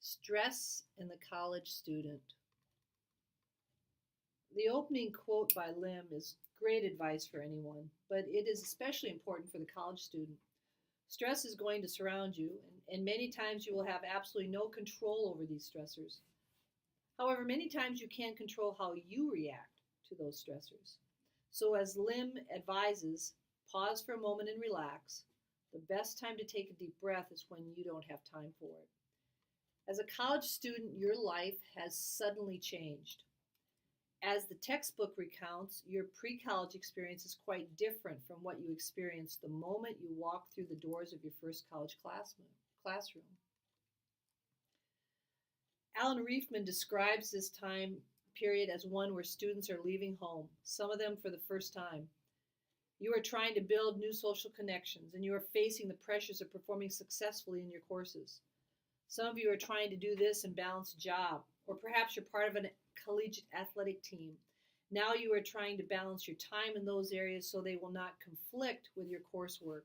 Stress in the college student. The opening quote by Lim is great advice for anyone, but it is especially important for the college student. Stress is going to surround you, and many times you will have absolutely no control over these stressors. However, many times you can control how you react to those stressors. So, as Lim advises, pause for a moment and relax. The best time to take a deep breath is when you don't have time for it. As a college student, your life has suddenly changed. As the textbook recounts, your pre college experience is quite different from what you experienced the moment you walked through the doors of your first college classroom. Alan Riefman describes this time period as one where students are leaving home, some of them for the first time. You are trying to build new social connections, and you are facing the pressures of performing successfully in your courses. Some of you are trying to do this and balance a job, or perhaps you're part of a collegiate athletic team. Now you are trying to balance your time in those areas so they will not conflict with your coursework.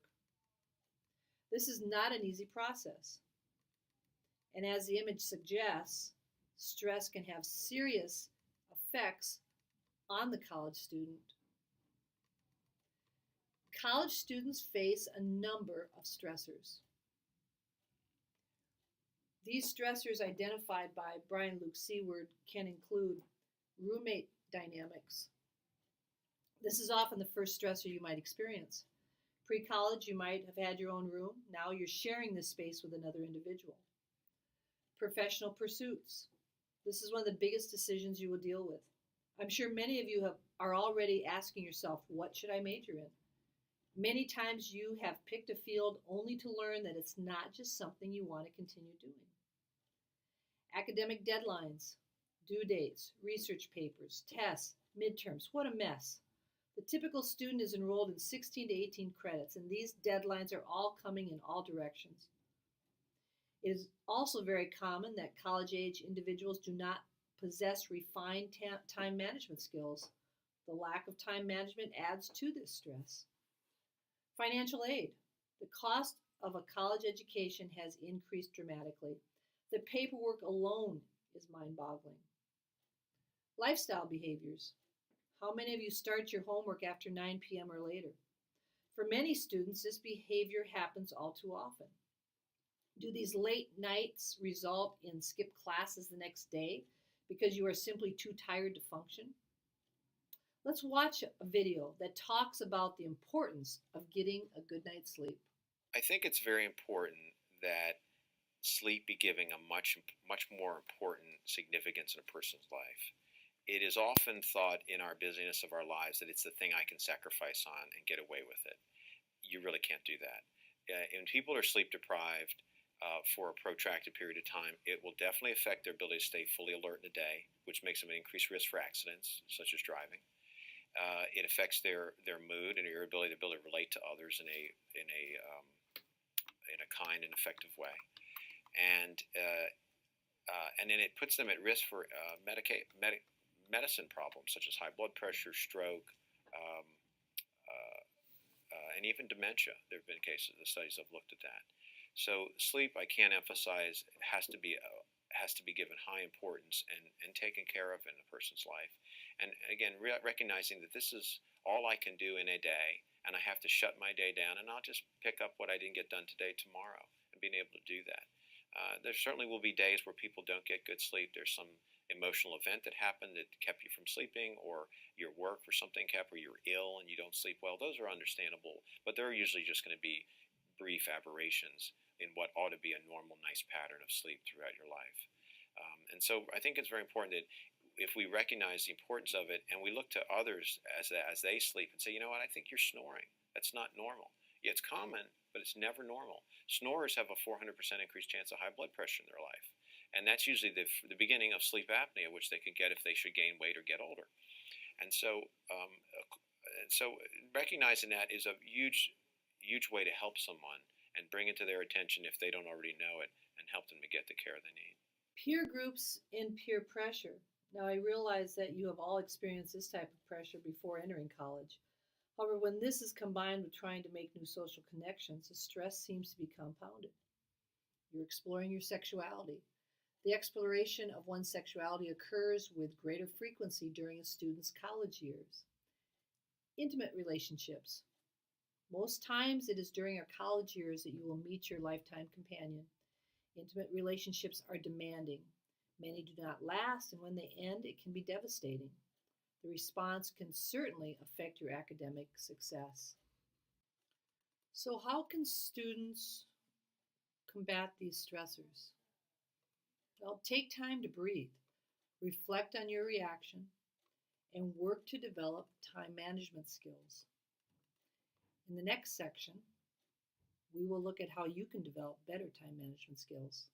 This is not an easy process. And as the image suggests, stress can have serious effects on the college student. College students face a number of stressors. These stressors identified by Brian Luke Seward can include roommate dynamics. This is often the first stressor you might experience. Pre college, you might have had your own room. Now you're sharing this space with another individual. Professional pursuits. This is one of the biggest decisions you will deal with. I'm sure many of you are already asking yourself, what should I major in? Many times you have picked a field only to learn that it's not just something you want to continue doing. Academic deadlines, due dates, research papers, tests, midterms, what a mess. The typical student is enrolled in 16 to 18 credits, and these deadlines are all coming in all directions. It is also very common that college age individuals do not possess refined time management skills. The lack of time management adds to this stress. Financial aid. The cost of a college education has increased dramatically. The paperwork alone is mind boggling. Lifestyle behaviors. How many of you start your homework after 9 p.m. or later? For many students, this behavior happens all too often. Do these late nights result in skipped classes the next day because you are simply too tired to function? Let's watch a video that talks about the importance of getting a good night's sleep. I think it's very important that sleep be given a much more important significance in a person's life. It is often thought in our busyness of our lives that it's the thing I can sacrifice on and get away with it. You really can't do that. When people are sleep deprived for a protracted period of time, it will definitely affect their ability to stay fully alert in the day, which makes them an increased risk for accidents, such as driving. It affects their mood and their ability to relate to others in a kind and effective way, and then it puts them at risk for medicine problems such as high blood pressure, stroke, um, and even dementia. There have been cases, the studies have looked at that. So sleep, I can't emphasize, has to be given high importance and taken care of in a person's life. And again, recognizing that this is all I can do in a day, and I have to shut my day down, and I'll just pick up what I didn't get done today tomorrow, and being able to do that. There certainly will be days where people don't get good sleep. There's some emotional event that happened that kept you from sleeping, or your work or something kept, or you're ill and you don't sleep well. Those are understandable, but they're usually just going to be brief aberrations in what ought to be a normal, nice pattern of sleep throughout your life. And so I think it's very important that if we recognize the importance of it and we look to others as they sleep and say, you know what, I think you're snoring. That's not normal. Yeah, it's common, but it's never normal. Snorers have a 400% increased chance of high blood pressure in their life. And that's usually the beginning of sleep apnea, which they could get if they should gain weight or get older. And so recognizing that is a huge way to help someone and bring it to their attention if they don't already know it, and help them to get the care they need. Peer groups and peer pressure. Now, I realize that you have all experienced this type of pressure before entering college. However, when this is combined with trying to make new social connections, the stress seems to be compounded. You're exploring your sexuality. The exploration of one's sexuality occurs with greater frequency during a student's college years. Intimate relationships. Most times it is during your college years that you will meet your lifetime companion. Intimate relationships are demanding. Many do not last, and when they end, it can be devastating. The response can certainly affect your academic success. So, how can students combat these stressors? Well, take time to breathe, reflect on your reaction, and work to develop time management skills. In the next section, we will look at how you can develop better time management skills.